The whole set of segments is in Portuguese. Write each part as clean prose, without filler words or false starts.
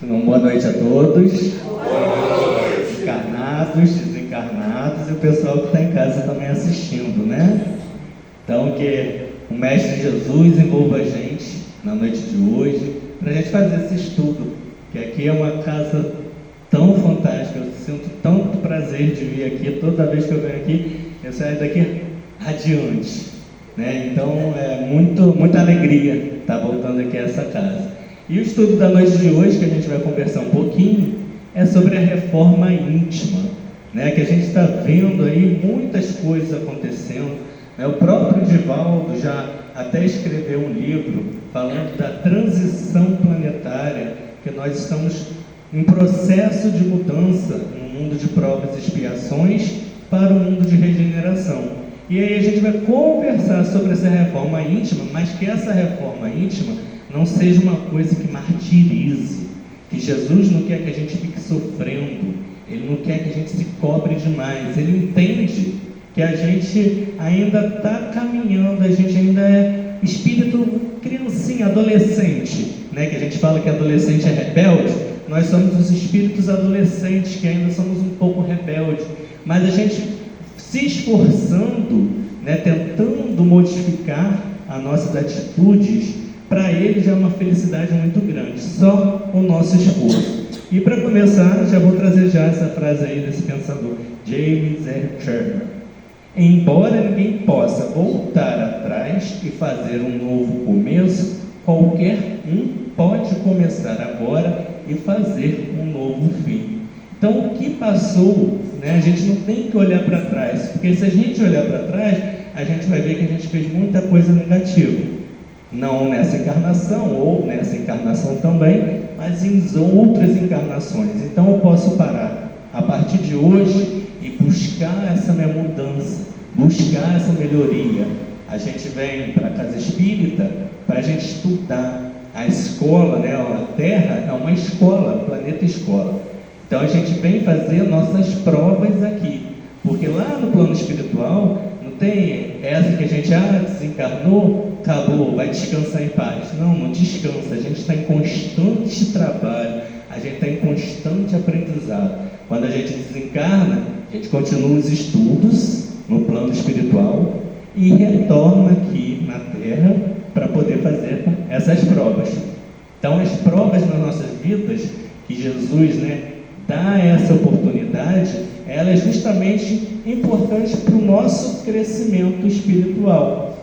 Então, boa noite a todos. Encarnados, desencarnados e o pessoal que está em casa também assistindo, né? Então, que o Mestre Jesus envolva a gente na noite de hoje, para a gente fazer esse estudo, que aqui é uma casa tão fantástica, eu sinto tanto prazer de vir aqui, toda vez que eu venho aqui, eu saio daqui radiante, né? Então, é muita alegria estar voltando aqui a essa casa. E o estudo da noite de hoje, que a gente vai conversar um pouquinho, é sobre a reforma íntima, né? Que a gente está vendo aí muitas coisas acontecendo, né? O próprio Divaldo já até escreveu um livro falando da transição planetária, que nós estamos em processo de mudança no mundo de provas e expiações para o mundo de regeneração. E aí a gente vai conversar sobre essa reforma íntima, mas que essa reforma íntima não seja uma coisa que martirize, que Jesus não quer que a gente fique sofrendo, Ele não quer que a gente se cobre demais, Ele entende que a gente ainda está caminhando, a gente ainda é espírito criancinha, adolescente, né? Que a gente fala que adolescente é rebelde, nós somos os espíritos adolescentes que ainda somos um pouco rebeldes, mas a gente se esforçando, né? Tentando modificar as nossas atitudes, para ele já é uma felicidade muito grande, só o nosso esforço. E para começar, já vou trazer já essa frase aí desse pensador, James R. Sherman. Embora ninguém possa voltar atrás e fazer um novo começo, qualquer um pode começar agora e fazer um novo fim. Então, o que passou, né, a gente não tem que olhar para trás, porque se a gente olhar para trás, a gente vai ver que a gente fez muita coisa negativa. Não nessa encarnação, ou nessa encarnação também, mas em outras encarnações. Então eu posso parar a partir de hoje e buscar essa minha mudança, buscar essa melhoria. A gente vem para a casa espírita para a gente estudar. A escola, né, a Terra é uma escola, planeta escola. Então a gente vem fazer nossas provas aqui, porque lá no plano espiritual não tem essa que a gente desencarnou, acabou, vai descansar em paz. Não descansa, a gente está em constante trabalho, a gente está em constante aprendizado. Quando a gente desencarna, a gente continua os estudos no plano espiritual e retorna aqui na Terra para poder fazer essas provas. Então as provas nas nossas vidas, que Jesus, né, dá essa oportunidade, ela é justamente importante para o nosso crescimento espiritual,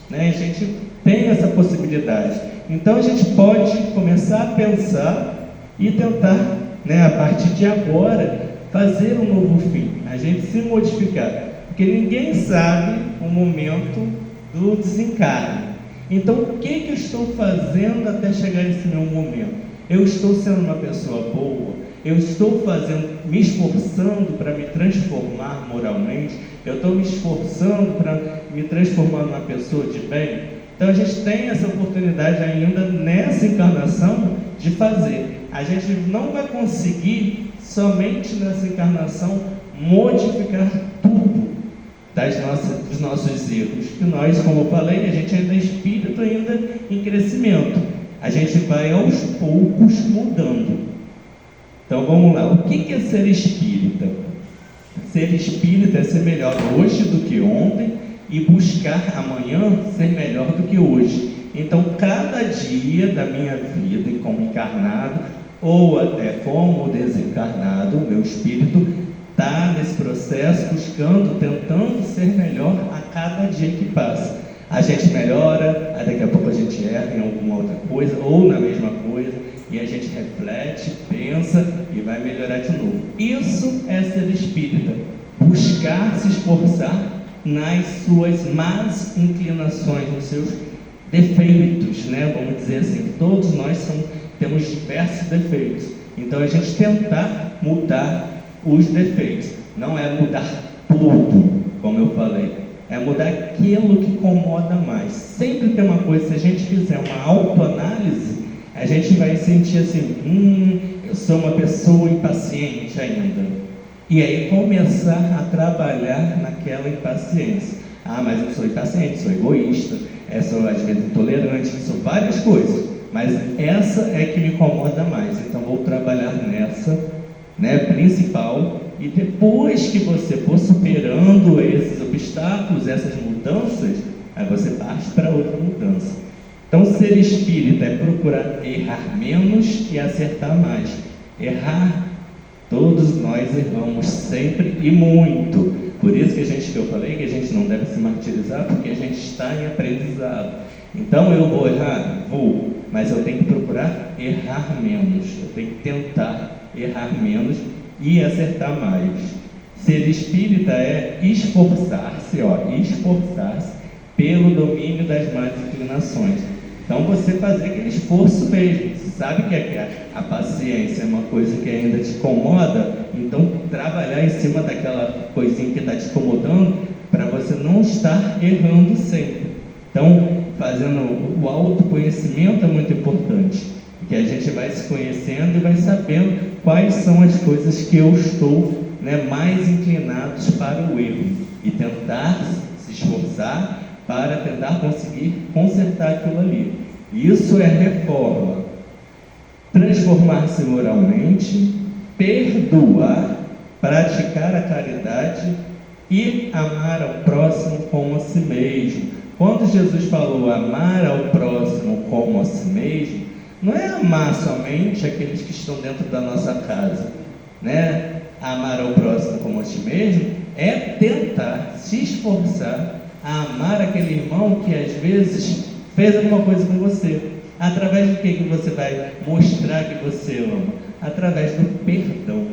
né? A gente tem essa possibilidade. Então a gente pode começar a pensar e tentar, né, a partir de agora, fazer um novo fim, a gente se modificar, porque ninguém sabe o momento do desencarne. Então o que eu estou fazendo até chegar nesse meu momento? Eu estou sendo uma pessoa boa? Eu estou me esforçando para me transformar moralmente? Eu estou me esforçando para me transformar numa pessoa de bem? Então a gente tem essa oportunidade ainda nessa encarnação de fazer. A gente não vai conseguir somente nessa encarnação modificar tudo dos nossos erros. E nós, como eu falei, a gente ainda é espírito, ainda em crescimento. A gente vai aos poucos mudando. Então vamos lá, o que é ser espírita? Ser espírita é ser melhor hoje do que ontem e buscar amanhã ser melhor do que hoje. Então cada dia da minha vida como encarnado ou até como desencarnado, o meu espírito está nesse processo buscando, tentando ser melhor a cada dia que passa. A gente melhora, aí daqui a pouco a gente erra em alguma outra coisa ou na mesma coisa, e a gente reflete, pensa e vai melhorar de novo. Isso é ser espírita, buscar se esforçar nas suas más inclinações, nos seus defeitos, né? Vamos dizer assim, todos nós temos diversos defeitos, então a gente tentar mudar os defeitos, não é mudar tudo, como eu falei, é mudar aquilo que incomoda mais. Sempre tem uma coisa, se a gente fizer uma autoanálise, a gente vai sentir assim, eu sou uma pessoa impaciente ainda. E aí começar a trabalhar naquela impaciência. Mas eu sou impaciente, sou egoísta, sou às vezes intolerante, sou várias coisas. Mas essa é que me incomoda mais. Então vou depois que você for superando esses obstáculos, essas mudanças, aí você parte para outra mudança. Então, ser espírita é procurar errar menos e acertar mais. Errar, todos nós erramos sempre e muito. Por isso que eu falei que a gente não deve se martirizar, porque a gente está em aprendizado. Então, eu vou errar? Vou, mas eu tenho que procurar errar menos. Eu tenho que tentar errar menos e acertar mais. Ser espírita é esforçar-se pelo domínio das más inclinações. Então, você fazer aquele esforço mesmo. Você sabe que a paciência é uma coisa que ainda te incomoda, então trabalhar em cima daquela coisinha que está te incomodando para você não estar errando sempre. Então, fazendo o autoconhecimento é muito importante, porque a gente vai se conhecendo e vai sabendo quais são as coisas que eu estou, mais inclinados para o erro, e tentar se esforçar para tentar conseguir consertar aquilo ali. Isso é reforma. Transformar-se moralmente, perdoar, praticar a caridade e amar ao próximo como a si mesmo. Quando Jesus falou amar ao próximo como a si mesmo, não é amar somente aqueles que estão dentro da nossa casa, Amar ao próximo como a ti mesmo é tentar se esforçar a amar aquele irmão que às vezes fez alguma coisa com você. Através de que você vai mostrar que você ama? Através do perdão,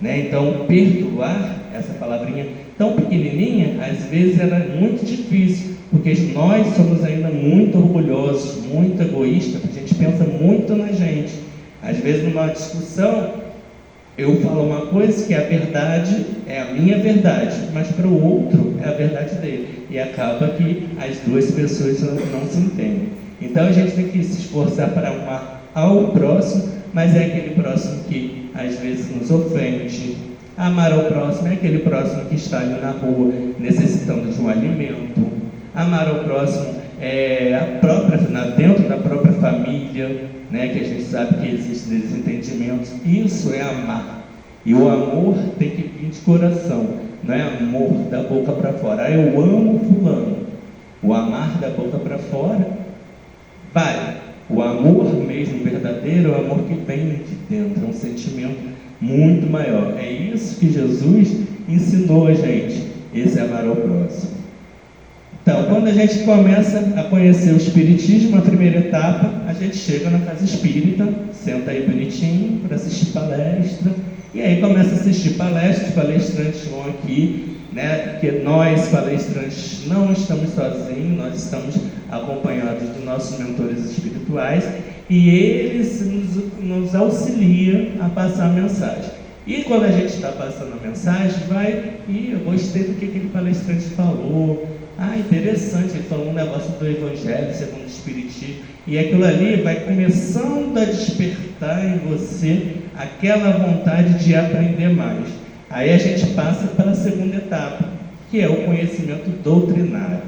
Então, perdoar, essa palavrinha tão pequenininha, às vezes era muito difícil, porque nós somos ainda muito orgulhosos, muito egoístas, a gente pensa muito na gente. Às vezes, numa discussão, eu falo uma coisa que a verdade é a minha verdade, mas para o outro é a verdade dele. E acaba que as duas pessoas não se entendem. Então a gente tem que se esforçar para amar ao próximo, mas é aquele próximo que às vezes nos ofende. Amar ao próximo é aquele próximo que está ali na rua necessitando de um alimento. Amar ao próximo é dentro da própria família, que a gente sabe que existem desentendimentos. Isso é amar. E o amor tem que vir de coração, não é amor da boca para fora. Eu amo fulano. O amar da boca para fora vai. O amor mesmo verdadeiro é o amor que vem de dentro, é um sentimento muito maior. É isso que Jesus ensinou a gente. Esse é amar ao próximo. Então, quando a gente começa a conhecer o Espiritismo, a primeira etapa, a gente chega na casa espírita, senta aí bonitinho para assistir palestra, e aí começa a assistir palestras, os palestrantes vão aqui, porque nós, palestrantes, não estamos sozinhos, nós estamos acompanhados dos nossos mentores espirituais, e eles nos auxiliam a passar a mensagem. E quando a gente está passando a mensagem, eu gostei do que aquele palestrante falou. Interessante, ele falou um negócio do Evangelho segundo o Espiritismo, e aquilo ali vai começando a despertar em você aquela vontade de aprender mais. Aí a gente passa para a segunda etapa, que é o conhecimento doutrinário.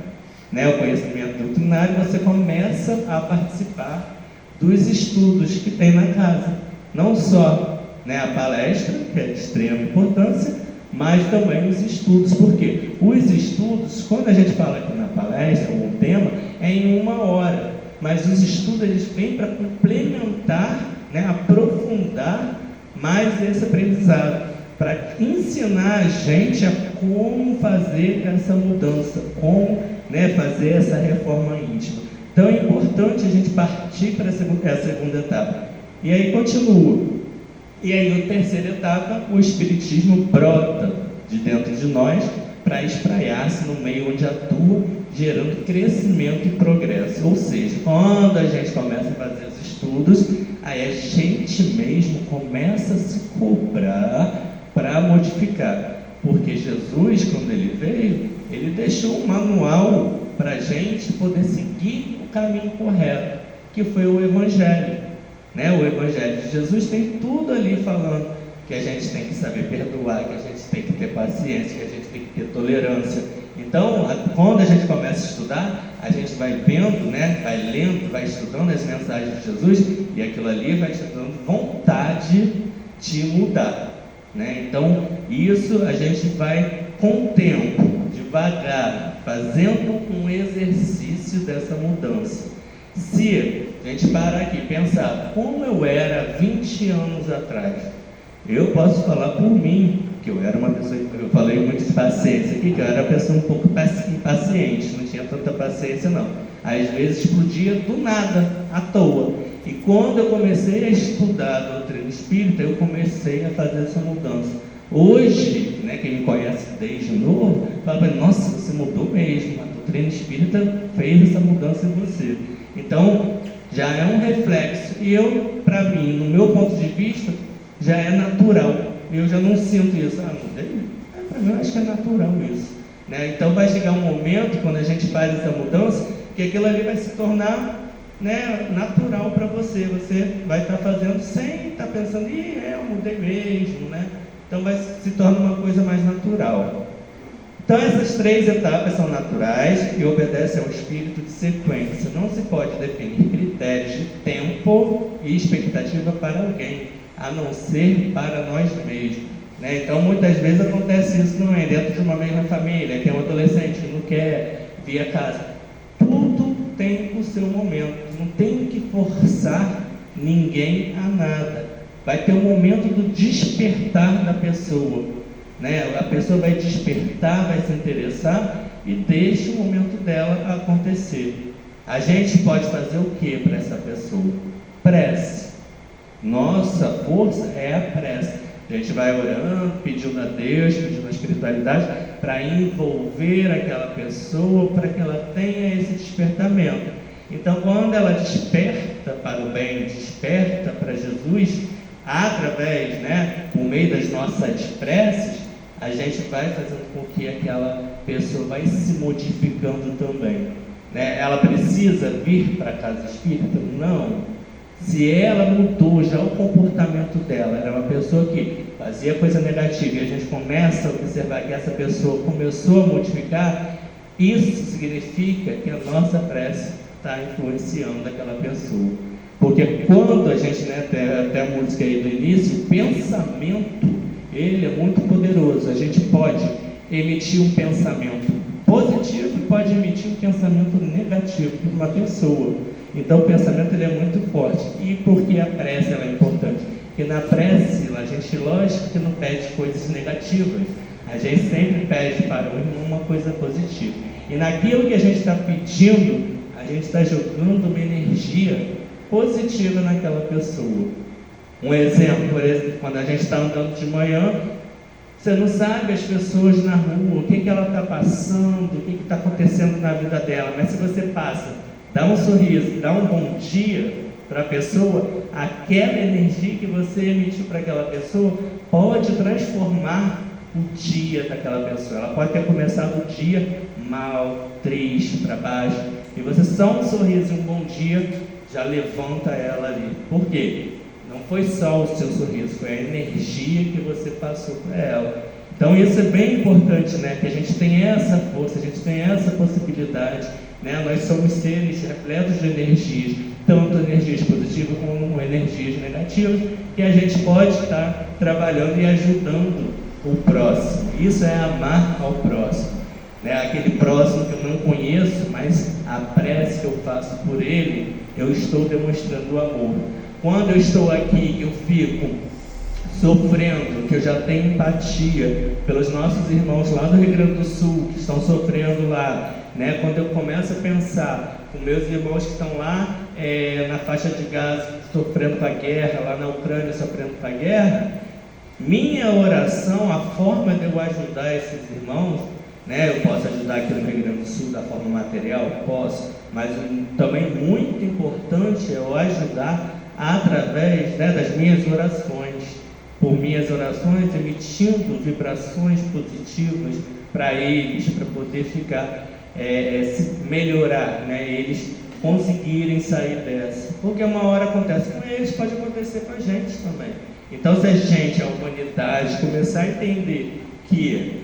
O conhecimento doutrinário, você começa a participar dos estudos que tem na casa, não só a palestra, que é de extrema importância, mas também os estudos. Por quê? Os estudos, quando a gente fala aqui na palestra, um tema, é em 1 hora, mas os estudos eles vêm para complementar, aprofundar mais esse aprendizado, para ensinar a gente a como fazer essa mudança, como fazer essa reforma íntima. Então é importante a gente partir para a segunda etapa. E aí continua. E aí, na terceira etapa, o Espiritismo brota de dentro de nós para espraiar-se no meio onde atua, gerando crescimento e progresso. Ou seja, quando a gente começa a fazer os estudos, aí a gente mesmo começa a se cobrar para modificar. Porque Jesus, quando ele veio, ele deixou um manual para a gente poder seguir o caminho correto, que foi o Evangelho. O Evangelho de Jesus tem tudo ali falando que a gente tem que saber perdoar, que a gente tem que ter paciência, que a gente tem que ter tolerância. Então, quando a gente começa a estudar, a gente vai vendo, vai lendo, vai estudando as mensagens de Jesus, e aquilo ali vai te dando vontade de mudar. né? Então, isso a gente vai com o tempo, devagar, fazendo um exercício dessa mudança. Se a gente parar aqui e pensar como eu era 20 anos atrás, eu posso falar por mim, que eu era uma pessoa, eu falei muito de paciência aqui, que eu era uma pessoa um pouco impaciente, não tinha tanta paciência não. Às vezes explodia do nada, à toa. E quando eu comecei a estudar a doutrina espírita, eu comecei a fazer essa mudança. Hoje, né, quem me conhece desde novo, fala, nossa, você mudou mesmo, a doutrina espírita fez essa mudança em você. Então, já é um reflexo. E eu, para mim, no meu ponto de vista, já é natural. Eu já não sinto isso. Mudei? Para mim, eu acho que é natural isso. Né? Então, vai chegar um momento, quando a gente faz essa mudança, que aquilo ali vai se tornar, né, natural para você. Você vai estar fazendo sem estar pensando, eu mudei mesmo, né? Então, se torna uma coisa mais natural. Então, essas 3 etapas são naturais e obedecem ao espírito de sequência. Não se pode definir critérios de tempo e expectativa para alguém, a não ser para nós mesmos. Né? Então, muitas vezes acontece isso dentro de uma mesma família. Tem um adolescente que não quer vir a casa. Tudo tem o seu momento. Não tem que forçar ninguém a nada. Vai ter um momento do despertar da pessoa. Né? A pessoa vai despertar, vai se interessar e deixa o momento dela acontecer. A gente pode fazer o que para essa pessoa? Prece. Nossa força é a prece. A gente vai orando, pedindo a Deus, pedindo a espiritualidade para envolver aquela pessoa, para que ela tenha esse despertamento. Então, quando ela desperta para o bem, desperta para Jesus, através, por meio das nossas preces, a gente vai fazendo com que aquela pessoa vai se modificando também. Ela precisa vir para a casa espírita? Não. Se ela mudou já o comportamento dela, era uma pessoa que fazia coisa negativa, e a gente começa a observar que essa pessoa começou a modificar, isso significa que a nossa prece está influenciando aquela pessoa. Porque quando a gente, até a música aí do início, o pensamento, ele é muito poderoso. A gente pode emitir um pensamento positivo e pode emitir um pensamento negativo para uma pessoa. Então o pensamento ele é muito forte. E por que a prece ela é importante? Porque na prece, a gente, lógico que não pede coisas negativas. A gente sempre pede para o irmão uma coisa positiva. E naquilo que a gente está pedindo, a gente está jogando uma energia positiva naquela pessoa. Um exemplo, por exemplo, quando a gente está andando de manhã, você não sabe as pessoas na rua, o que ela está passando, o que está acontecendo na vida dela, mas se você passa, dá um sorriso, dá um bom dia para a pessoa, aquela energia que você emitiu para aquela pessoa pode transformar o dia daquela pessoa. Ela pode ter começado o dia mal, triste, para baixo, e você só um sorriso e um bom dia já levanta ela ali. Por quê? Não foi só o seu sorriso, foi a energia que você passou para ela. Então isso é bem importante, que a gente tem essa força, a gente tem essa possibilidade, Nós somos seres repletos de energias, tanto energias positivas como energias negativas, que a gente pode estar trabalhando e ajudando o próximo. Isso é amar ao próximo, aquele próximo que eu não conheço, mas a prece que eu faço por ele, eu estou demonstrando o amor. Quando eu estou aqui, eu fico sofrendo, que eu já tenho empatia pelos nossos irmãos lá do Rio Grande do Sul, que estão sofrendo lá, quando eu começo a pensar com meus irmãos que estão lá na faixa de Gaza, sofrendo com a guerra, lá na Ucrânia sofrendo com a guerra, minha oração, a forma de eu ajudar esses irmãos, eu posso ajudar aqui no Rio Grande do Sul da forma material, posso, mas também muito importante é eu ajudar através das minhas orações, por minhas orações emitindo vibrações positivas para eles, para poder ficar, se melhorar, eles conseguirem sair dessa, porque uma hora acontece com eles, pode acontecer com a gente também. Então se a gente, a humanidade, começar a entender que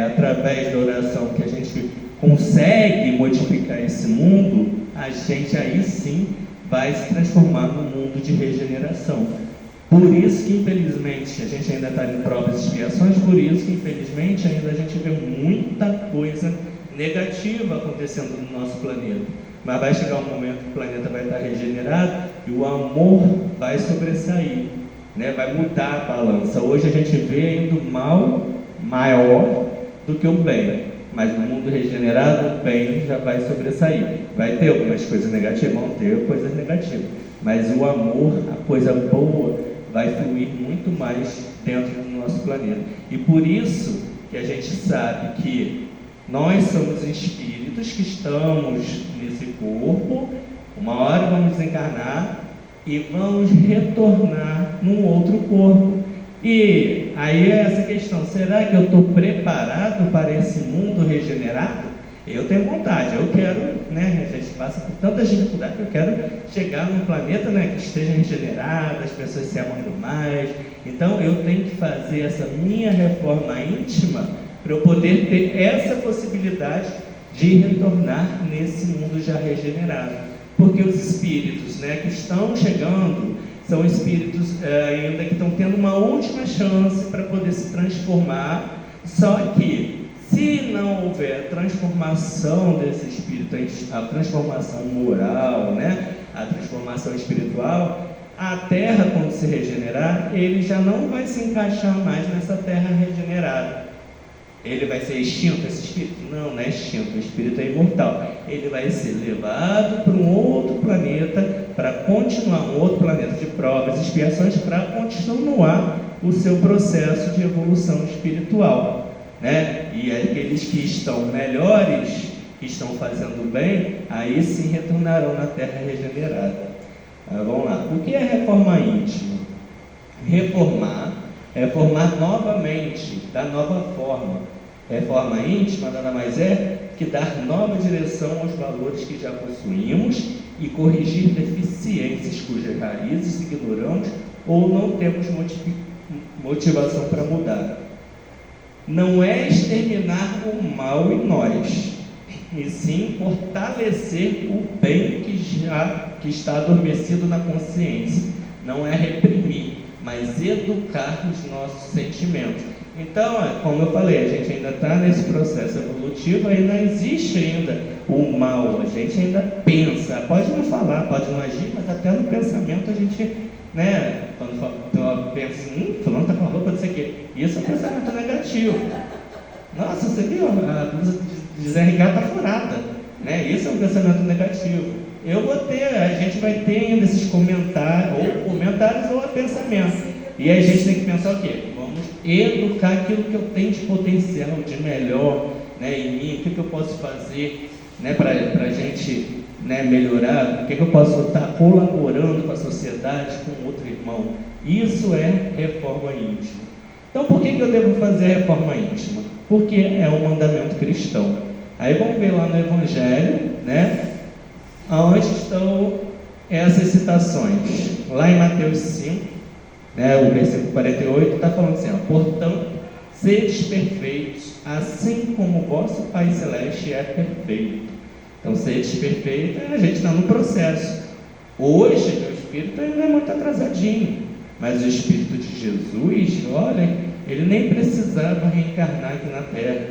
através da oração que a gente consegue modificar esse mundo, a gente aí sim vai se transformar num mundo de regeneração. Por isso que, infelizmente, a gente ainda está em provas e expiações, por isso que, infelizmente, ainda a gente vê muita coisa negativa acontecendo no nosso planeta. Mas vai chegar um momento que o planeta vai estar regenerado e o amor vai sobressair, né? Vai mudar a balança. Hoje a gente vê ainda o mal maior do que o bem, mas no mundo regenerado o bem já vai sobressair. Vai ter algumas coisas negativas, vão ter coisas negativas, mas o amor, a coisa boa, vai fluir muito mais dentro do nosso planeta. E por isso que a gente sabe que nós somos espíritos que estamos nesse corpo, uma hora vamos desencarnar e vamos retornar num outro corpo. E aí é essa questão, será que eu estou preparado para esse mundo regenerado? Eu tenho vontade, eu quero, né, a gente passa por tantas dificuldades, eu quero chegar num planeta, né, que esteja regenerado, as pessoas se amando mais. Então eu tenho que fazer essa minha reforma íntima para eu poder ter essa possibilidade de retornar nesse mundo já regenerado. Porque os espíritos, né, que estão chegando são espíritos ainda que estão tendo uma última chance para poder se transformar, só que se não houver transformação desse espírito, a transformação moral, né, a transformação espiritual, a Terra, quando se regenerar, ele já não vai se encaixar mais nessa Terra regenerada. Ele vai ser extinto, esse espírito? Não, não é extinto, o espírito é imortal. Ele vai ser levado para um outro planeta, para continuar um outro planeta de provas e expiações, para continuar o seu processo de evolução espiritual, né? E aqueles que estão melhores, que estão fazendo bem, aí sim retornarão na Terra regenerada. Vamos lá. O que é reforma íntima? Reformar é formar novamente, da nova forma. Reforma íntima nada mais é que dar nova direção aos valores que já possuímos e corrigir deficiências cujas raízes ignoramos ou não temos motivação para mudar. Não é exterminar o mal em nós, e sim fortalecer o bem que está adormecido na consciência. Não é reprimir, mas educar os nossos sentimentos. Então, como eu falei, a gente ainda está nesse processo evolutivo, ainda existe ainda o mal, a gente ainda pensa, pode não falar, pode não agir, mas até no pensamento a gente, né, quando pensa, fulano está com a roupa, não sei o quê, isso é um pensamento negativo. Nossa, você viu, a blusa de Zé Ricardo está furada, né? Isso é um pensamento negativo. A gente vai ter ainda esses comentários ou pensamentos. E aí a gente tem que pensar o quê? Vamos educar aquilo que eu tenho de potencial, de melhor, né, em mim, o que eu posso fazer, né, para a gente, né, melhorar, o que eu posso estar colaborando com a sociedade, com outro irmão. Isso é reforma íntima. Então por que eu devo fazer a reforma íntima? Porque é um mandamento cristão. Aí vamos ver lá no Evangelho, né, aonde estão essas citações. Lá em Mateus 5, né, o versículo 48 está falando assim, portanto, sedes perfeitos, assim como o vosso Pai Celeste é perfeito. Então, sedes perfeitos, a gente está no processo. Hoje, meu espírito ainda é muito atrasadinho, mas o Espírito de Jesus, olha, ele nem precisava reencarnar aqui na Terra.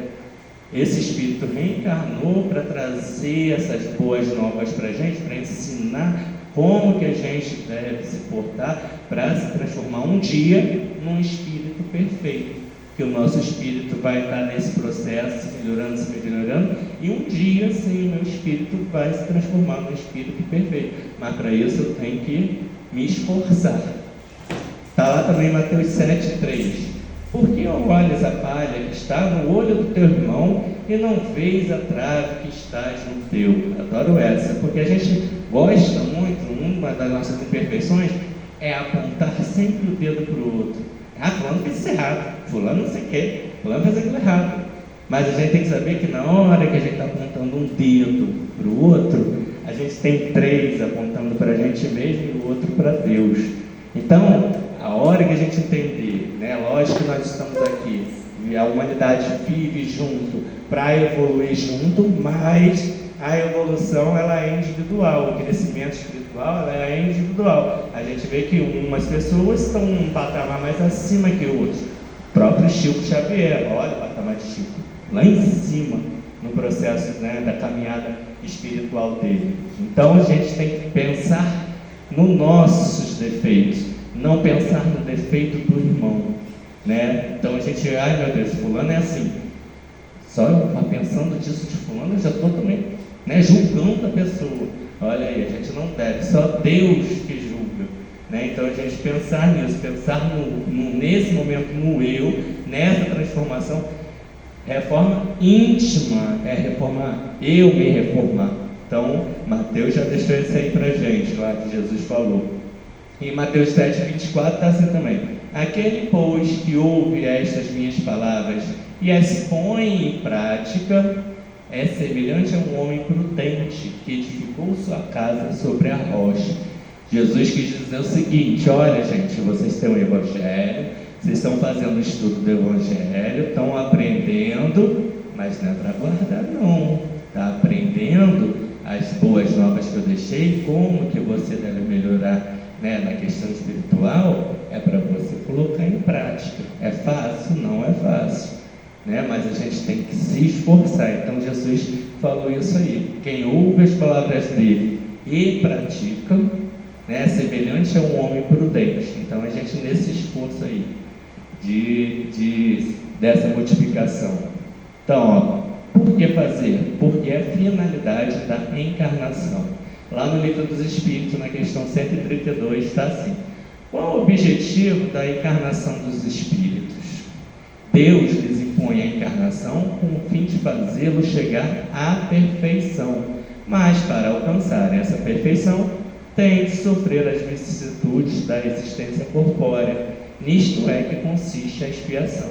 Esse Espírito reencarnou para trazer essas boas novas para a gente, para ensinar como que a gente deve se portar para se transformar um dia num espírito perfeito. Que o nosso espírito vai estar nesse processo, se melhorando, e um dia sim o meu espírito vai se transformar num espírito perfeito. Mas para isso eu tenho que me esforçar. Está lá também Mateus 7,3. Por que olhas a palha que está no olho do teu irmão e não vês a trave que estás no teu? Adoro essa, porque a gente gosta muito, uma das nossas imperfeições é apontar sempre o dedo para o outro. Fulano fez isso errado, fulano não sei o quê, fulano fez aquilo errado. Mas a gente tem que saber que na hora que a gente está apontando um dedo para o outro, a gente tem 3 apontando para a gente mesmo e o outro para Deus. Então, a hora que a gente entender, né, lógico que nós estamos aqui, e a humanidade vive junto, para evoluir junto, mas a evolução ela é individual, o crescimento espiritual ela é individual. A gente vê que umas pessoas estão num patamar mais acima que outros. O próprio Chico Xavier, olha o patamar de Chico, lá em cima, no processo, né, da caminhada espiritual dele. Então a gente tem que pensar nos nossos defeitos, não pensar no defeito do irmão, né? Então a gente, ai meu Deus, fulano é assim, só eu pensando disso de fulano, eu já estou também, né, julgando a pessoa. Olha aí, a gente não deve, só Deus que julga, né? Então a gente pensar nisso, pensar nesse momento, no eu, nessa transformação. Reforma íntima é reformar, eu me reformar. Então, Mateus já deixou isso aí pra gente, lá que Jesus falou. Em Mateus 7,24 está assim também: aquele, pois, que ouve estas minhas palavras e as põe em prática, é semelhante a um homem prudente que edificou sua casa sobre a rocha. Jesus quis dizer o seguinte: olha gente, vocês têm o Evangelho, vocês estão fazendo o estudo do Evangelho, estão aprendendo, mas não é para guardar não, está aprendendo as boas novas que eu deixei, como que você deve melhorar, né, na questão espiritual, é para você colocar em prática. É fácil? Não é fácil, né? Mas a gente tem que se esforçar. Então Jesus falou isso aí: quem ouve as palavras dele e pratica, né, é semelhante a um homem prudente. Então a gente, nesse esforço aí dessa modificação. Então, por que fazer? Porque é a finalidade da encarnação. Lá no Livro dos Espíritos, na questão 132, está assim: qual o objetivo da encarnação dos espíritos? Deus lhes impõe a encarnação com o fim de fazê-los chegar à perfeição, mas para alcançar essa perfeição, tem de sofrer as vicissitudes da existência corpórea. Nisto é que consiste a expiação.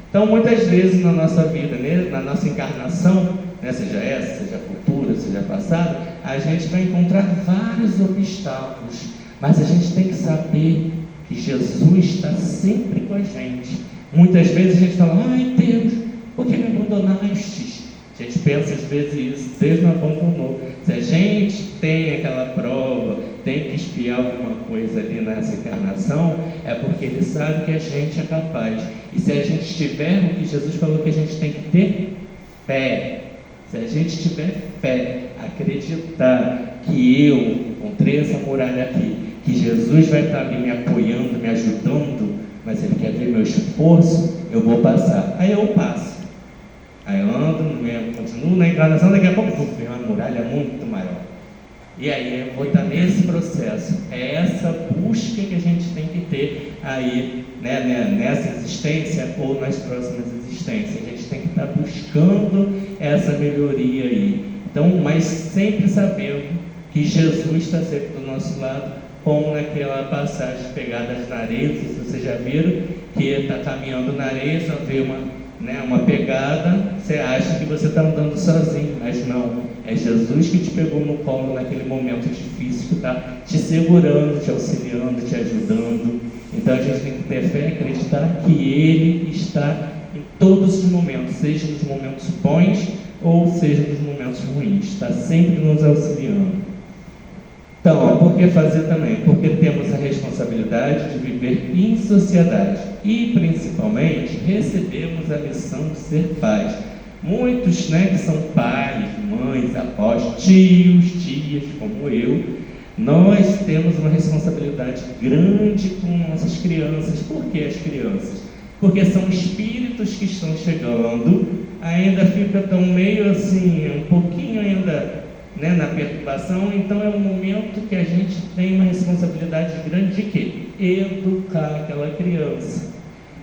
Então, muitas vezes na nossa vida, né, na nossa encarnação, né, seja essa, seja futura, seja passada, a gente vai encontrar vários obstáculos, mas a gente tem que saber que Jesus está sempre com a gente. Muitas vezes a gente fala: ai Deus, por que me abandonaste? A gente pensa às vezes isso: Deus não abandonou. Se a gente tem aquela prova, tem que espiar alguma coisa ali nessa encarnação, é porque Ele sabe que a gente é capaz. E se a gente tiver o que Jesus falou que a gente tem que ter? Fé. Se a gente tiver fé, acreditar que eu encontrei essa muralha aqui, que Jesus vai estar ali me apoiando, me ajudando, mas Ele quer ver meu esforço, eu vou passar. Aí eu passo. Aí eu ando, continuo na encarnação, daqui a pouco vem uma muralha muito maior. E aí eu vou estar nesse processo. É essa busca que a gente tem que ter aí, né, nessa existência ou nas próximas existências. A gente tem que estar buscando essa melhoria aí. Então, mas sempre sabendo que Jesus está sempre do nosso lado, como naquela passagem Pegadas na Areia. Não sei se vocês já viram, que está caminhando na areia, só vê uma pegada, você acha que você está andando sozinho, mas não, é Jesus que te pegou no colo naquele momento difícil, que está te segurando, te auxiliando, te ajudando. Então a gente tem que ter fé e acreditar que Ele está em todos os momentos, seja nos momentos bons ou seja nos momentos ruins, está sempre nos auxiliando. Então, por que fazer também? Porque temos a responsabilidade de viver em sociedade e, principalmente, recebemos a missão de ser pais. Muitos, né, que são pais, mães, avós, tios, tias, como eu, nós temos uma responsabilidade grande com nossas crianças. Por que as crianças? Porque são espíritos que estão chegando, ainda fica tão meio assim, um pouquinho ainda, né, na perturbação. Então é um momento que a gente tem uma responsabilidade grande de quê? Educar aquela criança.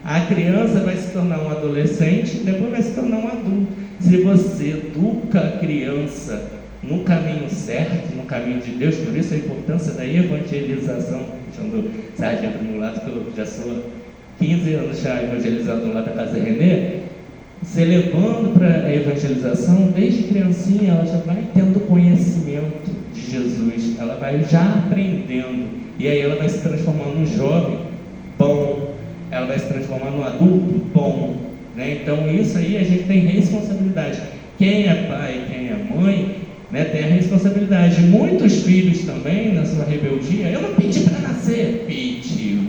A criança vai se tornar um adolescente, depois vai se tornar um adulto. Se você educa a criança no caminho certo, no caminho de Deus, por isso a importância da evangelização. Chamando Sargento Mulato, que eu já sou 15 anos já evangelizando lá da Casa Renê. Você levando para a evangelização, desde criancinha, ela já vai tendo conhecimento de Jesus, ela vai já aprendendo, e aí ela vai se transformando num jovem bom, ela vai se transformar num adulto bom, né? Então isso aí a gente tem responsabilidade. Quem é pai, quem é mãe, né, tem a responsabilidade. Muitos filhos também, na sua rebeldia, eu não pedi para nascer. Pediu.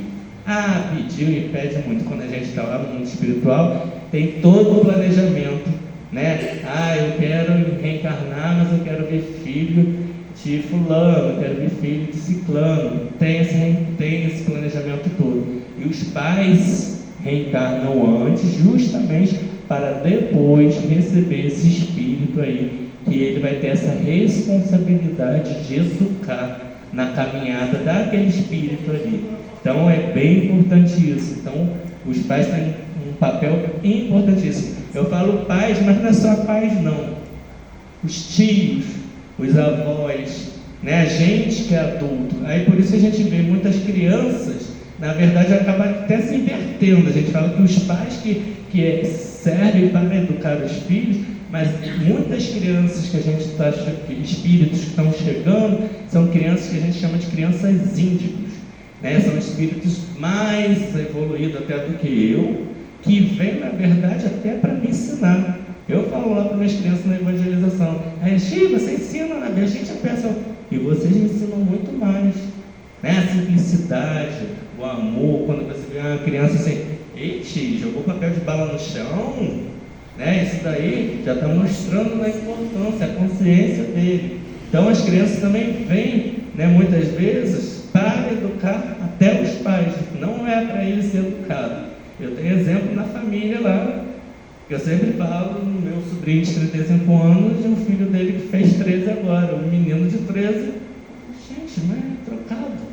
Pediu e pede muito. Quando a gente está lá no mundo espiritual, tem todo o planejamento, né? Eu quero reencarnar, mas eu quero ver filho de fulano, eu quero ver filho de ciclano. Tem esse planejamento todo. E os pais reencarnam antes, justamente para depois receber esse espírito aí, que ele vai ter essa responsabilidade de educar na caminhada daquele espírito ali. Então é bem importante isso. Então os pais têm um papel importantíssimo. Eu falo pais, mas não é só pais não. Os tios, os avós, né? A gente que é adulto. Aí por isso a gente vê muitas crianças, na verdade acaba até se invertendo. A gente fala que os pais que servem para educar os filhos, mas muitas crianças que a gente está, espíritos que estão chegando, são crianças que a gente chama de crianças índigos, né? São espíritos mais evoluídos até do que eu, que vêm na verdade até para me ensinar. Eu falo lá para minhas crianças na evangelização, você ensina, né? A gente pensa, e vocês ensinam muito mais, né? A simplicidade, o amor. Quando você vê uma criança assim, jogou papel de bala no chão, né? Isso daí já está mostrando a importância, a consciência dele. Então as crianças também vêm, né, muitas vezes para educar até os pais, não é para ele ser educado. Eu tenho exemplo na família lá, que eu sempre falo, no meu sobrinho de 35 anos e o filho dele que fez 13 agora, um menino de 13. Gente, mas é trocado.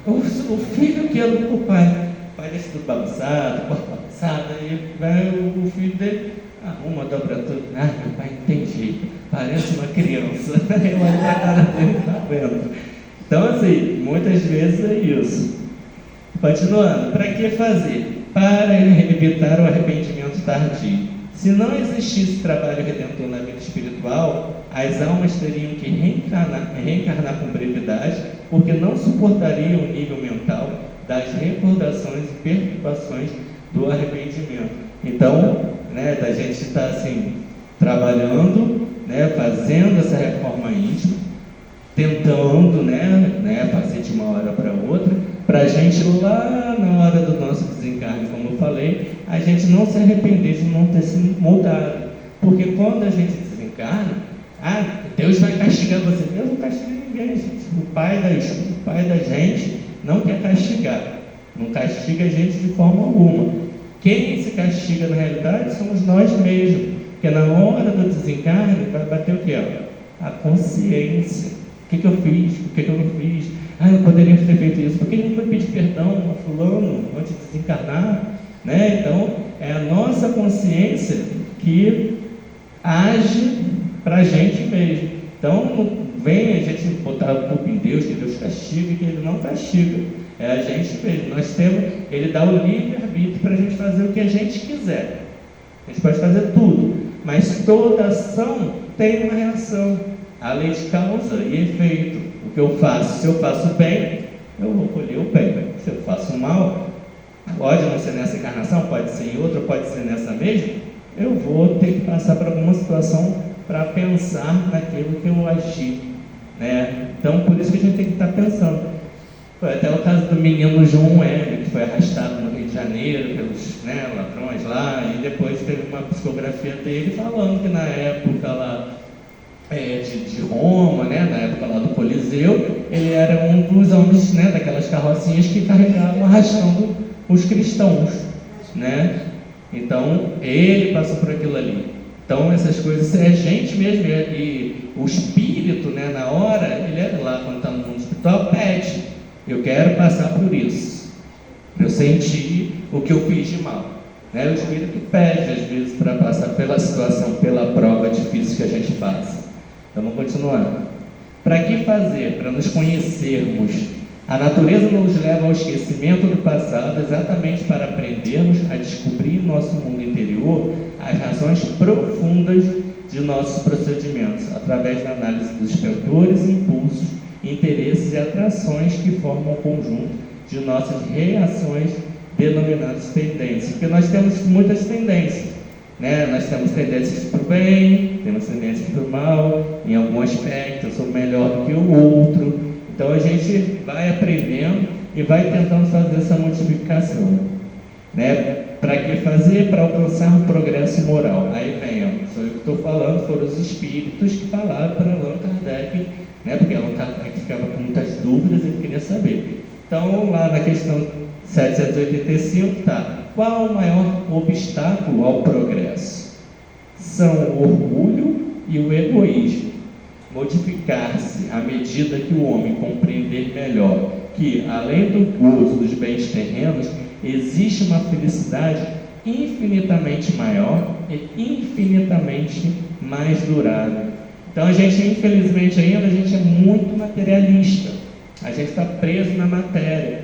O filho que é o pai deixa tudo bagunçado, corpo bagunçado, aí vai o filho dele, arruma, dobra tudo. Meu pai entendi, parece uma criança. Eu olho pra cara dele e tá vendo. Então assim, muitas vezes é isso. Continuando, para que fazer? Para evitar o arrependimento tardio. Se não existisse trabalho redentor na vida espiritual, as almas teriam que reencarnar com brevidade, porque não suportariam o nível mental das recordações e perturbações do arrependimento. Então, né, da gente estar assim, trabalhando, né, fazendo essa reforma íntima, tentando, né, fazer de uma hora para outra, para a gente lá na hora do nosso desencarne, como eu falei, a gente não se arrepender de não ter se mudado. Porque quando a gente desencarna, Deus vai castigar você. Deus não castiga ninguém, gente. O pai da gente não quer castigar. Não castiga a gente de forma alguma. Quem se castiga na realidade somos nós mesmos. Porque na hora do desencarne vai bater o quê? A consciência. O que eu fiz? O que eu não fiz? Eu poderia ter feito isso. Por que não foi pedir perdão a fulano antes de desencarnar? Né? Então, é a nossa consciência que age para a gente mesmo. Então, não vem a gente botar a culpa em Deus, que Deus castiga, que Ele não castiga. É a gente mesmo. Ele dá o livre-arbítrio para a gente fazer o que a gente quiser. A gente pode fazer tudo, mas toda ação tem uma reação. A lei de causa e efeito. O que eu faço? Se eu faço bem, eu vou colher o bem. Se eu faço mal, pode não ser nessa encarnação, pode ser em outra, pode ser nessa mesma, eu vou ter que passar por alguma situação para pensar naquilo que eu agi, né? Então, por isso que a gente tem que estar pensando. Foi até o caso do menino João M, que foi arrastado no Rio de Janeiro pelos, né, ladrões lá, e depois teve uma psicografia dele falando que na época lá de Roma, né, na época lá do Coliseu, ele era um dos homens, né, daquelas carrocinhas que carregavam arrastando os cristãos, né? Então ele passou por aquilo ali. Então essas coisas é gente mesmo, e o espírito, né, na hora, ele é lá quando está no mundo espiritual, pede: eu quero passar por isso, eu senti o que eu fiz de mal, né? O espírito pede às vezes para passar pela situação, pela prova difícil que a gente passa. Então vamos continuar. Para que fazer? Para nos conhecermos. A natureza nos leva ao esquecimento do passado exatamente para aprendermos a descobrir em nosso mundo interior as razões profundas de nossos procedimentos, através da análise dos fatores, impulsos, interesses e atrações que formam o conjunto de nossas reações denominadas tendências. Porque nós temos muitas tendências. né? Nós temos tendências para o bem, temos tendências para o mal, em algum aspecto eu sou melhor do que o outro. Então a gente vai aprendendo e vai tentando fazer essa modificação, né? Para que fazer? Para alcançar o progresso moral. Aí vem, ó, sou eu que estou falando, foram os espíritos que falaram para Allan Kardec, né? Porque Allan Kardec ficava com muitas dúvidas e ele queria saber. Então, lá na questão 785 está: qual o maior obstáculo ao progresso? São o orgulho e o egoísmo. Modificar-se à medida que o homem compreender melhor que, além do gozo dos bens terrenos, existe uma felicidade infinitamente maior e infinitamente mais durável. Então a gente, infelizmente ainda, a gente é muito materialista, a gente está preso na matéria,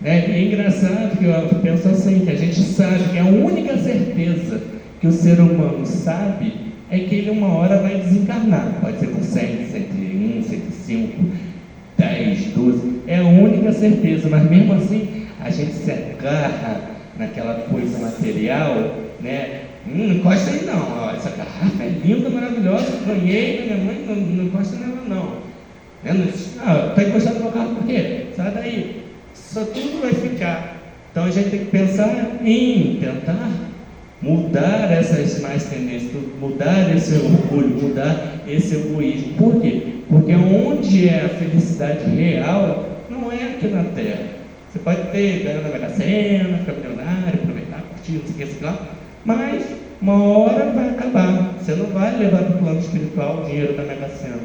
né? E é engraçado que eu penso assim, que a gente sabe que a única certeza que o ser humano sabe é que ele uma hora vai desencarnar, pode ser com 100, 101, 105, 10, 12, é a única certeza, mas mesmo assim a gente se agarra naquela coisa material, né? Não encosta aí não, ó, essa garrafa é linda, maravilhosa, ganhei da minha mãe, não encosta nela não. Está encostado no meu carro por quê? Sai daí, só tudo vai ficar. Então a gente tem que pensar em tentar mudar essas más tendências, mudar esse orgulho, mudar esse egoísmo. Por quê? Porque onde é a felicidade real não é aqui na Terra. Você pode ter ganho na Mega Sena, ficar milionário, aproveitar, curtir, não sei o que, sei lá, mas uma hora vai acabar. Você não vai levar para o plano espiritual o dinheiro da Mega Sena.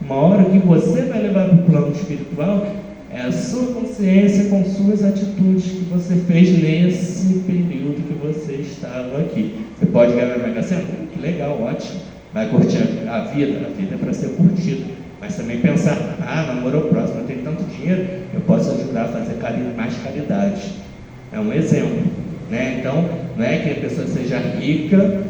Uma hora que você vai levar para o plano espiritual é a sua consciência com suas atitudes que você fez nesse período que você estava aqui. Você pode ganhar na Mega Sena? Que legal, ótimo. Vai curtir a vida é para ser curtida. Mas também pensar, namoro próximo, eu tenho tanto dinheiro, eu posso ajudar a fazer mais caridade. É um exemplo, né? Então, não é que a pessoa seja rica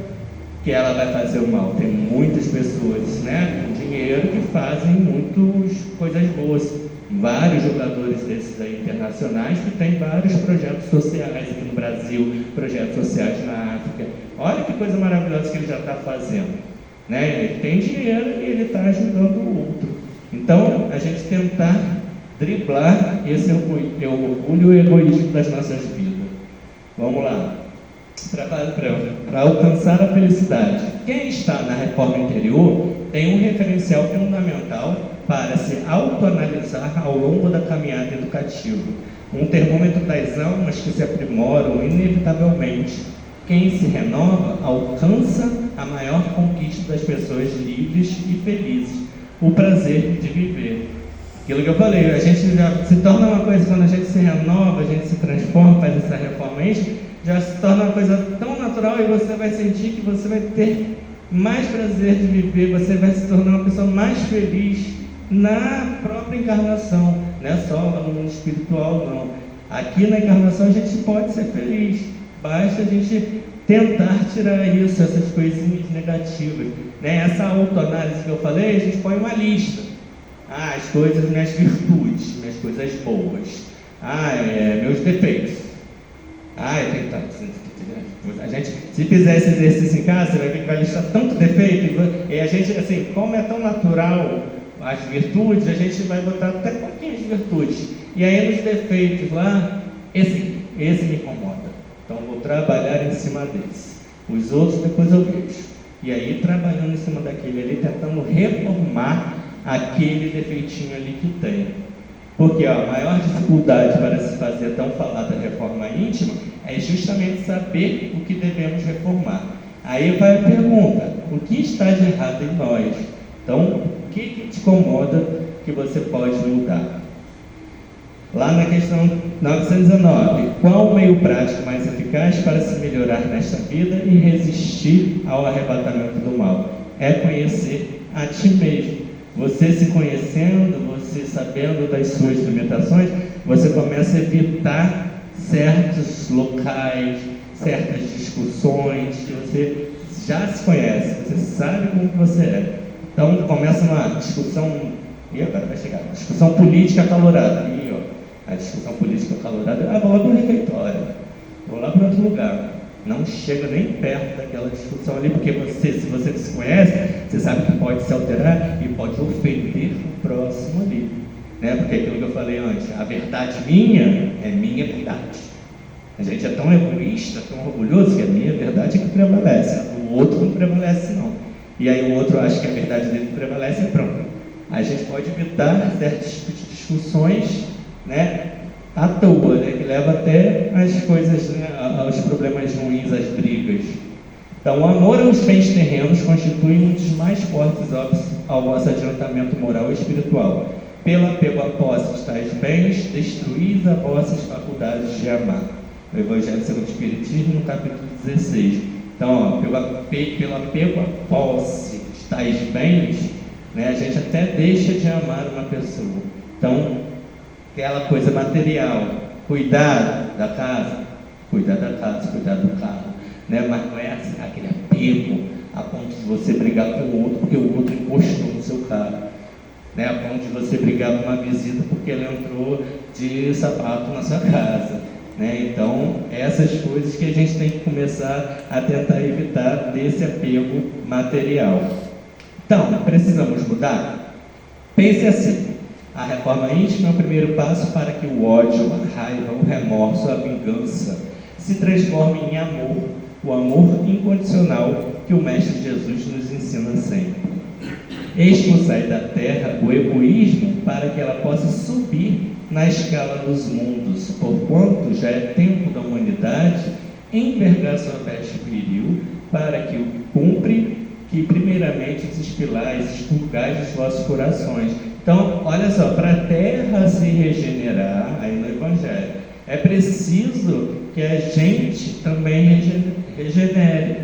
que ela vai fazer o mal. Tem muitas pessoas, né, com dinheiro que fazem muitas coisas boas. Vários jogadores desses aí internacionais que têm vários projetos sociais aqui no Brasil, projetos sociais na África. Olha que coisa maravilhosa que ele já está fazendo. Né? Ele tem dinheiro e ele está ajudando o outro. Então, a gente tentar driblar esse orgulho e egoísmo das nossas vidas. Vamos lá. Para alcançar a felicidade. Quem está na reforma interior tem um referencial fundamental para se autoanalisar ao longo da caminhada educativa. Um termômetro das almas que se aprimoram inevitavelmente. Quem se renova alcança a maior conquista das pessoas livres e felizes, o prazer de viver. Aquilo que eu falei, a gente já se torna uma coisa, quando a gente se renova, a gente se transforma, faz essa reforma íntima, já se torna uma coisa tão natural e você vai sentir que você vai ter mais prazer de viver, você vai se tornar uma pessoa mais feliz na própria encarnação, não é só no mundo espiritual, não. Aqui na encarnação a gente pode ser feliz. Basta a gente tentar tirar isso, essas coisinhas negativas, né? Essa autoanálise que eu falei, a gente põe uma lista. As coisas, minhas virtudes, minhas coisas boas. Meus defeitos. Eu tenho tanto. A gente, se fizer esse exercício em casa, você vai ver que vai listar tanto defeito. E a gente, assim, como é tão natural as virtudes, a gente vai botar até pouquinhas virtudes. E aí nos defeitos lá, esse me incomoda. Então vou trabalhar em cima desse. Os outros depois eu vejo. E aí trabalhando em cima daquele ali, tentando reformar aquele defeitinho ali que tem. Porque a maior dificuldade para se fazer a tão falada reforma íntima é justamente saber o que devemos reformar. Aí vai a pergunta: o que está de errado em nós? Então, o que te incomoda que você pode mudar? Lá na questão 919, qual o meio prático mais eficaz para se melhorar nesta vida e resistir ao arrebatamento do mal? É conhecer a ti mesmo. Você se conhecendo, você sabendo das suas limitações, você começa a evitar certos locais, certas discussões que você já se conhece, você sabe como que você é. Então começa uma discussão, e agora vai chegar, discussão política acalorada. A discussão política acalorada, vou lá para o refeitório, vou lá para outro lugar. Não chega nem perto daquela discussão ali, porque se você se conhece, você sabe que pode se alterar e pode ofender o próximo ali, né? Porque aquilo que eu falei antes, a verdade minha é minha verdade. A gente é tão egoísta, tão orgulhoso, que a minha verdade é que prevalece, o outro não prevalece não. E aí o outro acha que a verdade dele não prevalece e pronto. A gente pode evitar certos tipos de discussões, né, à toa, né, que leva até as coisas, né, aos problemas ruins, às brigas. Então, o amor aos bens terrenos constitui um dos mais fortes óbitos ao vosso adiantamento moral e espiritual. Pelo apego à posse de tais bens, destruís as vossas faculdades de amar. O Evangelho segundo o Espiritismo, no capítulo 16. Então, ó, pelo apego à posse de tais bens, né, a gente até deixa de amar uma pessoa. Então, aquela coisa material, cuidar da casa, cuidar do carro, né? Mas não é assim, aquele apego a ponto de você brigar com o outro porque o outro encostou no seu carro, né? A ponto de você brigar com uma visita porque ele entrou de sapato na sua casa, né? Então, essas coisas que a gente tem que começar a tentar evitar desse apego material. Então, precisamos mudar? Pense assim. A reforma íntima é o primeiro passo para que o ódio, a raiva, o remorso, a vingança se transformem em amor, o amor incondicional que o Mestre Jesus nos ensina sempre. Expulsai da terra o egoísmo para que ela possa subir na escala dos mundos, porquanto já é tempo da humanidade envergar sua veste viril para que o cumpre que primeiramente os espilais, expurgais dos vossos corações. Então, olha só, para a terra se regenerar, aí no Evangelho, é preciso que a gente também regenere.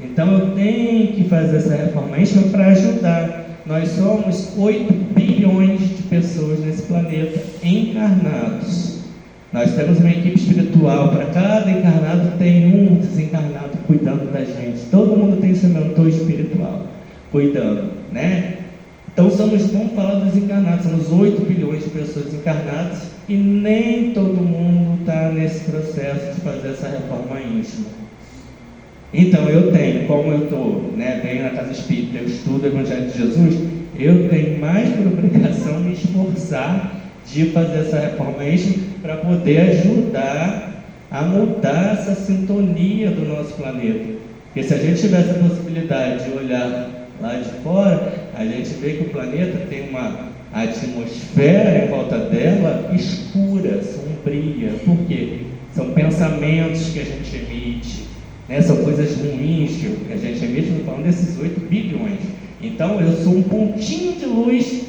Então, eu tenho que fazer essa reforma íntima para ajudar. Nós somos 8 bilhões de pessoas nesse planeta, encarnados. Nós temos uma equipe espiritual, para cada encarnado tem um desencarnado cuidando da gente. Todo mundo tem seu mentor espiritual cuidando, né? Então vamos falar dos encarnados, somos 8 bilhões de pessoas encarnadas e nem todo mundo está nesse processo de fazer essa reforma íntima. Então eu tenho, como eu estou, né, venho na casa espírita, eu estudo o Evangelho de Jesus, eu tenho mais por obrigação me esforçar de fazer essa reforma íntima para poder ajudar a mudar essa sintonia do nosso planeta. Porque se a gente tivesse a possibilidade de olhar lá de fora, a gente vê que o planeta tem uma atmosfera em volta dela escura, sombria. Por quê? São pensamentos que a gente emite, né? São coisas ruins que a gente emite, não falando desses 8 bilhões. Então eu sou um pontinho de luz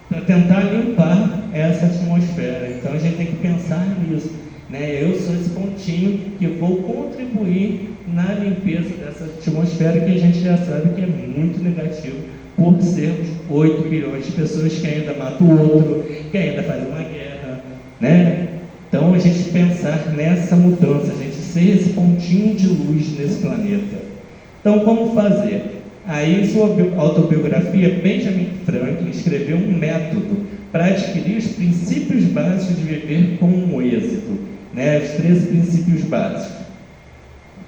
para tentar limpar essa atmosfera. Então a gente tem que pensar nisso, né? Eu sou esse pontinho que vou contribuir na limpeza dessa atmosfera que a gente já sabe que é muito negativo por sermos 8 bilhões de pessoas que ainda matam o outro, que ainda fazem uma guerra, né? Então a gente pensar nessa mudança, a gente ser esse pontinho de luz nesse planeta. Então como fazer? Aí em sua autobiografia, Benjamin Franklin escreveu um método para adquirir os princípios básicos de viver com um êxito, né? Os 13 princípios básicos.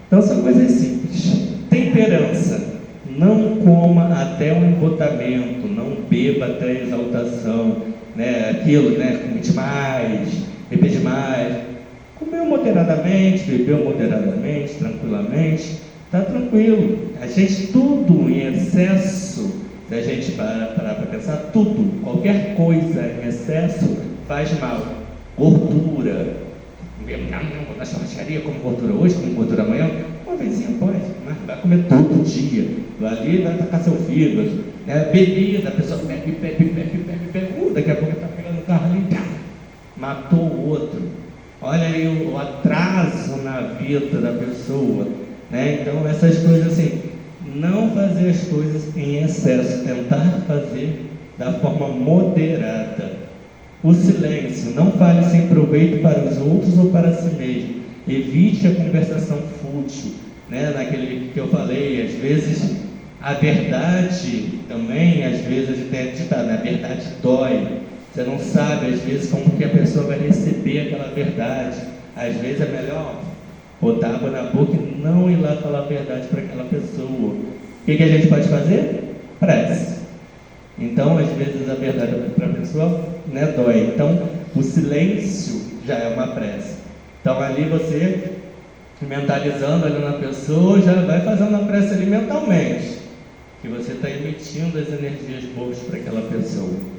Então são coisas simples. Temperança. Não coma até o embotamento, não beba até a exaltação, né? Aquilo, né? Come demais, beber demais. Comeu moderadamente, bebeu moderadamente, tranquilamente, está tranquilo. A gente, tudo em excesso, se a gente parar para pensar, tudo, qualquer coisa em excesso faz mal. Gordura. Não, vou na churrascaria, como gordura hoje, como gordura amanhã. Uma vezinha pode, mas vai comer todo dia. Ali vai atacar seu fígado, né? Bebida, a pessoa bebe. Daqui a pouco está pegando o carro ali, matou o outro. Olha aí o atraso na vida da pessoa, né? Então essas coisas assim, não fazer as coisas em excesso, tentar fazer da forma moderada. O silêncio, não fale sem proveito para os outros ou para si mesmo. Evite a conversação fútil, né? Naquele que eu falei, às vezes a verdade também, às vezes a gente tem ditado, a verdade dói. Você não sabe, às vezes, como que a pessoa vai receber aquela verdade. Às vezes é melhor botar água na boca e não ir lá falar a verdade para aquela pessoa. O que a gente pode fazer? Prece. Então, às vezes, a verdade para a pessoa, né, dói. Então, o silêncio já é uma prece. Então, ali você, mentalizando ali na pessoa, já vai fazendo a prece ali mentalmente, que você está emitindo as energias boas para aquela pessoa.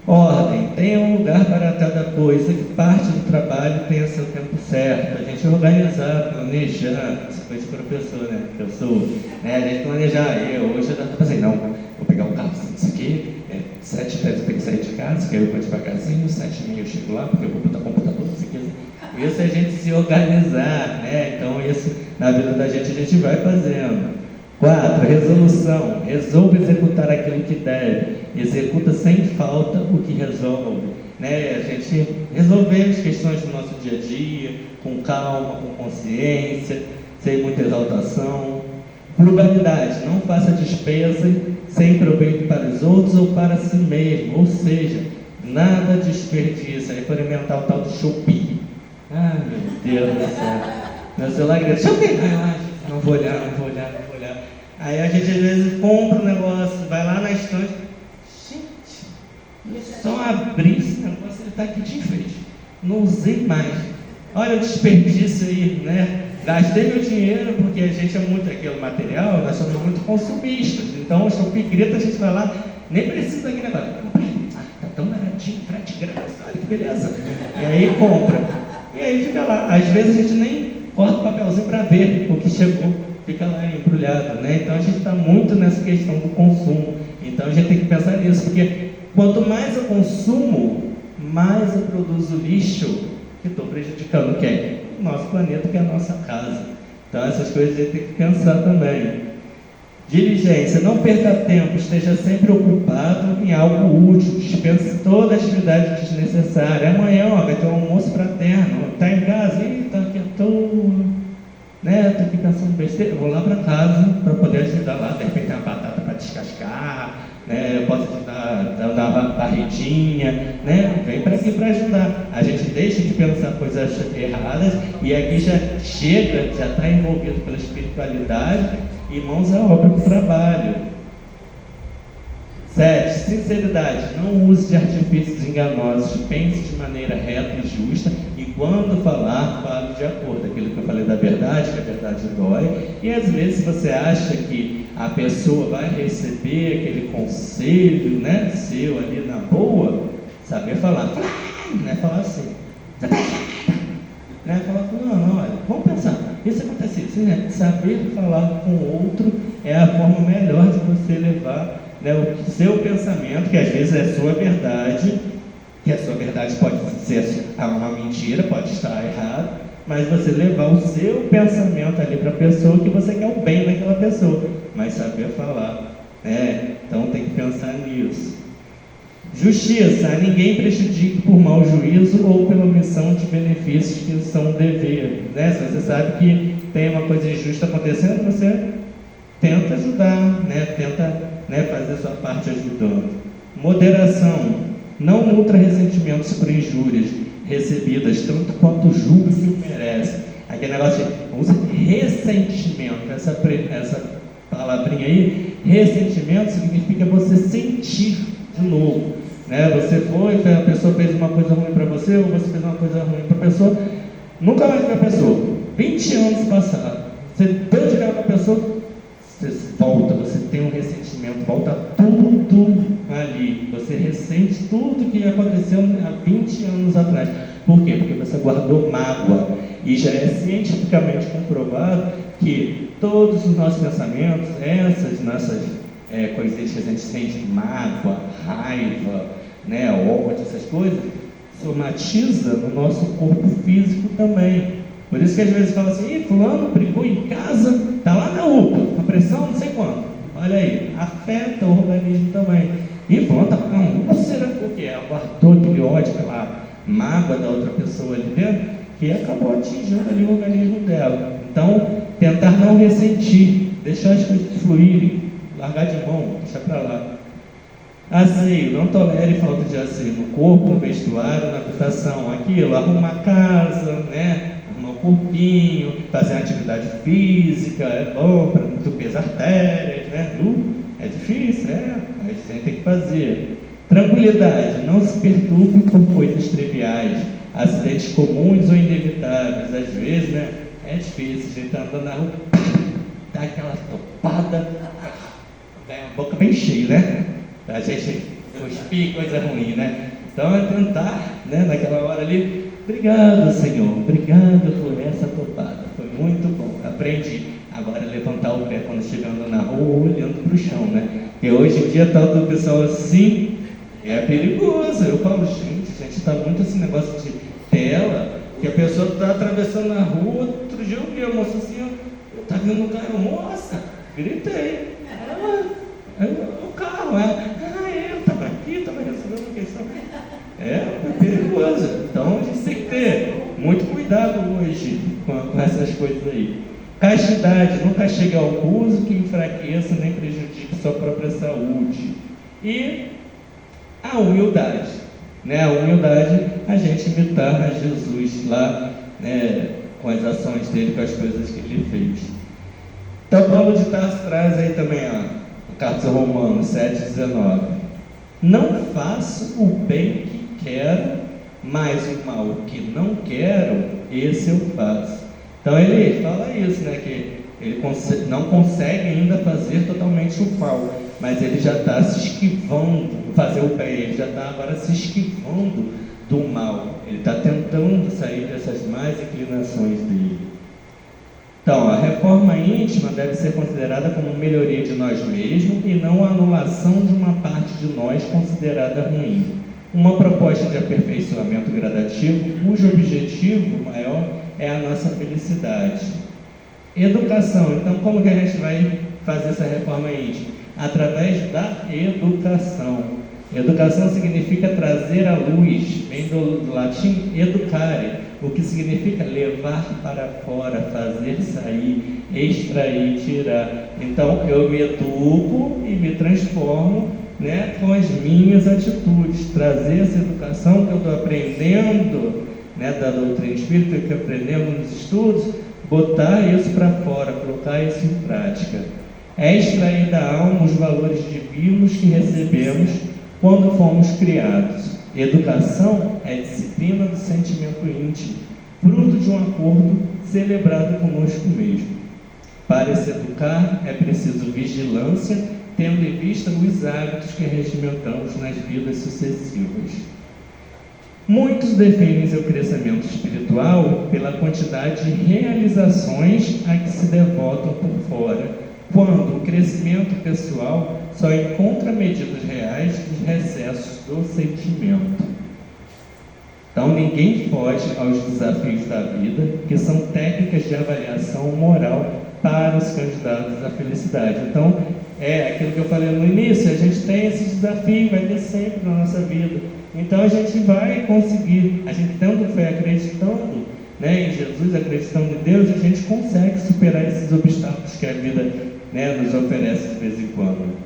Ordem, tenha um lugar para cada coisa, que parte do trabalho tenha seu tempo certo. A gente organizar, planejar, essa coisa para a pessoa, né? Pessoa, né? A gente planejar, hoje eu estou assim, não, vou pegar um carro, isso aqui, 7h10 eu tenho que sair de casa, que aí eu vou devagarzinho, 7h30 eu chego lá, porque eu vou botar computador, isso aqui. Isso é a gente se organizar, né? Então isso, na vida da gente, a gente vai fazendo. 4. Resolução. Resolva executar aquilo que deve. Executa sem falta o que resolve. Né? A gente resolver as questões do nosso dia a dia, com calma, com consciência, sem muita exaltação. Frugalidade. Não faça despesa sem proveito para os outros ou para si mesmo. Ou seja, nada desperdício. Aí foi inventar o tal do Shopee. Ai, meu Deus do céu. Meu celular grita, Shopee! Não vou olhar. Aí a gente às vezes compra um negócio, vai lá na estante, gente, só abrir esse negócio, ele está aqui de enfeite, não usei mais. Olha o desperdício aí, né? Gastei meu dinheiro, porque a gente é muito aquele material, nós somos muito consumistas. Então o Shopee grita, a gente vai lá, nem precisa daquele negócio. Tá tão baratinho, frete grátis, olha que beleza. E aí compra. E aí fica lá. Às vezes a gente nem corta o papelzinho para ver o que chegou. Fica lá embrulhado, né? Então a gente está muito nessa questão do consumo. Então a gente tem que pensar nisso, porque quanto mais eu consumo, mais eu produzo lixo, que estou prejudicando quem? O nosso planeta, que é a nossa casa. Então essas coisas a gente tem que pensar também. Diligência, não perca tempo, esteja sempre ocupado em algo útil, dispense toda atividade desnecessária. Amanhã vai ter um almoço fraterno, está em casa, eita, que eu estou... Né, estou aqui pensando besteira, vou lá para casa para poder ajudar lá, de repente tem uma batata para descascar, né, eu posso ajudar, dar uma barridinha, né, vem para aqui para ajudar. A gente deixa de pensar coisas erradas e aqui já chega, já está envolvido pela espiritualidade e mãos à obra do trabalho. 7. Sinceridade, não use de artifícios enganosos, pense de maneira reta e justa e quando falar, fale de acordo. Aquilo que eu falei da verdade, que a verdade dói, e às vezes você acha que a pessoa vai receber aquele conselho, né, seu ali na boa, saber falar, né, falar assim, né, falar, não, olha, vamos pensar, isso acontece isso, né, saber falar com o outro é a forma melhor de você levar, né, o seu pensamento, que às vezes é sua verdade, que a sua verdade pode ser uma mentira, pode estar errado, mas você levar o seu pensamento ali para a pessoa, que você quer o bem daquela pessoa, mas saber falar, né? Então tem que pensar nisso. Justiça, a ninguém prejudique por mau juízo ou pela omissão de benefícios que são dever, né? Se você sabe que tem uma coisa injusta acontecendo, você tenta ajudar, né? Tenta, né, fazer a sua parte ajudando. Moderação, não nutra ressentimentos por injúrias recebidas, tanto quanto julga que o merece. Aquele negócio de usa ressentimento, essa palavrinha aí, ressentimento significa você sentir de novo, né? Você foi, a pessoa fez uma coisa ruim para você, ou você fez uma coisa ruim para a pessoa, nunca mais viu a pessoa, 20 anos passaram, você deu de cara com a pessoa, você volta, você tem um ressentimento, volta tudo ali, você ressente tudo que aconteceu há 20 anos atrás. Por quê? Porque você guardou mágoa, e já é cientificamente comprovado que todos os nossos pensamentos, essas nossas coisinhas que a gente sente, mágoa, raiva, né, ódio, essas coisas, somatiza no nosso corpo físico também. Por isso que às vezes fala assim, fulano brigou em casa, está lá na UPA, a pressão não sei quanto. Olha aí, afeta o organismo também. E fulano está com uma úlcera, porque ela guardou aquele ódio, aquela mágoa da outra pessoa ali dentro, que acabou atingindo ali o organismo dela. Então, tentar não ressentir, deixar as coisas fluírem, largar de mão, deixar para lá. Asseio, não tolere falta de asseio no corpo, no vestuário, na habitação, aquilo, arruma a casa, né? Arruma corpinho, fazer uma atividade física, é bom para entupir as artérias, né? É difícil, mas a gente tem que fazer. Tranquilidade, não se perturbe por coisas triviais, acidentes comuns ou inevitáveis. Às vezes, né, é difícil, a gente está andando na rua, dá aquela topada, a boca bem cheia, né? A gente cuspir coisa ruim, né? Então é tentar, né, naquela hora ali, obrigado, Senhor, obrigado por essa topada, foi muito bom, aprendi. Agora levantar o pé quando chegando na rua, olhando para o chão, né? Porque hoje em dia está o pessoal assim, é perigoso. Eu falo, gente, está muito esse negócio de tela, que a pessoa está atravessando a rua. Outro dia eu vi a moça assim, eu estava vendo um carro, moça, gritei. O carro, eu estava aqui, estava resolvendo a questão. É perigoso. Então a gente tem que ter muito cuidado hoje com essas coisas aí. Castidade, nunca chegue ao abuso que enfraqueça nem prejudique sua própria saúde. E a humildade, né? A humildade, a gente imitar a Jesus lá, né, com as ações dele, com as coisas que ele fez. Então Paulo de Tarso traz aí também a carta aos Romanos 7,19. Não faço o bem que quero, mas o mal que não quero, esse eu faço. Então ele fala isso, né, que ele não consegue ainda fazer totalmente o mal, mas ele já está se esquivando, fazer o bem, ele já está agora se esquivando do mal, ele está tentando sair dessas más inclinações dele. Então, a reforma íntima deve ser considerada como melhoria de nós mesmos e não a anulação de uma parte de nós considerada ruim. Uma proposta de aperfeiçoamento gradativo, cujo objetivo maior é a nossa felicidade. Educação. Então, como que a gente vai fazer essa reforma íntima? Através da educação. Educação significa trazer à luz, vem do latim educare, o que significa levar para fora, fazer sair, extrair, tirar. Então, eu me educo e me transformo, né, com as minhas atitudes, trazer essa educação que eu estou aprendendo, né, da doutrina espírita, que aprendemos nos estudos, botar isso para fora, colocar isso em prática. É extrair da alma os valores divinos que recebemos quando fomos criados. Educação é disciplina do sentimento íntimo, fruto de um acordo celebrado conosco mesmo. Para se educar é preciso vigilância, tendo em vista os hábitos que regimentamos nas vidas sucessivas. Muitos definem seu crescimento espiritual pela quantidade de realizações a que se devotam por fora, quando o crescimento pessoal só encontra medidas reais dos recessos do sentimento. Então ninguém foge aos desafios da vida, que são técnicas de avaliação moral para os candidatos à felicidade. Então, é aquilo que eu falei no início, a gente tem esse desafio, vai ter sempre na nossa vida. Então a gente vai conseguir, a gente tendo fé, acreditando, né, em Jesus, acreditando em Deus, a gente consegue superar esses obstáculos que a vida, né, nos oferece de vez em quando.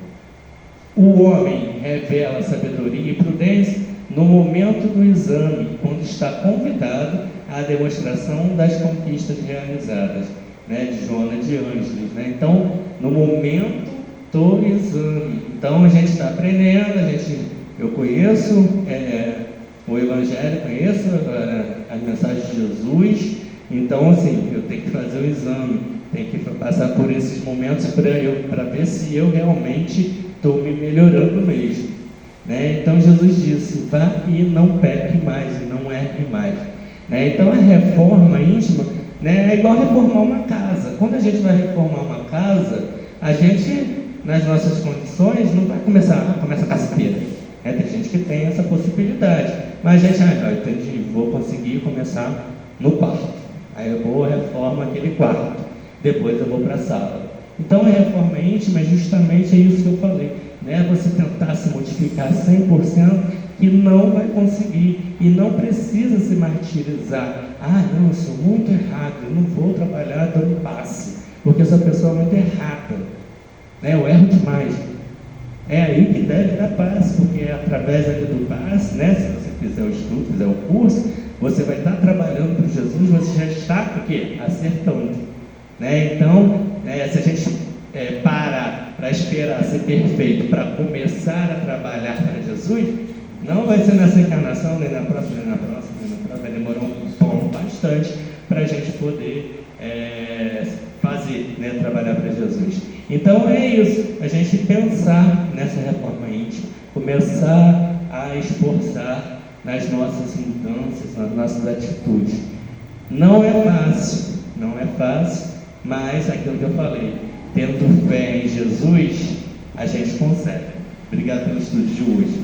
O homem revela sabedoria e prudência no momento do exame, quando está convidado à demonstração das conquistas realizadas, né, de Joana de Ângeles, né? Então, no momento do exame, então a gente está aprendendo, eu conheço o Evangelho, conheço as mensagens de Jesus, então assim, eu tenho que fazer o exame, tenho que passar por esses momentos para ver se eu realmente estou me melhorando mesmo, né? Então Jesus disse, vá e não peque mais, e não erre mais, né? Então a reforma íntima, né, é igual reformar uma casa. Quando a gente vai reformar uma casa, a gente, nas nossas condições, não vai começa a caseteira. Tem gente que tem essa possibilidade, mas a gente, entendi, vou conseguir começar no quarto, aí eu vou reforma aquele quarto, depois eu vou para a sala. Então a reforma íntima é justamente isso que eu falei, né? Você tentar se modificar 100%, que não vai conseguir, e não precisa se martirizar. Não, eu sou muito errado, eu não vou trabalhar dando passe, porque essa pessoa é muito errada, né? Eu erro demais. É aí que deve dar passe, porque é através ali do passe, né? Se você fizer o estudo, fizer o curso, você vai estar trabalhando para Jesus, você já está o quê? Acertando. Né? Então, se a gente parar para esperar ser perfeito, para começar a trabalhar para Jesus, não vai ser nessa encarnação, nem na próxima, nem na próxima, nem na próxima, vai demorar um tempo bastante para a gente poder fazer, né, trabalhar para Jesus. Então é isso, a gente pensar nessa reforma íntima, começar a esforçar nas nossas mudanças, nas nossas atitudes. Não é fácil, mas aquilo que eu falei, tendo fé em Jesus, a gente consegue. Obrigado pelo estudo de hoje.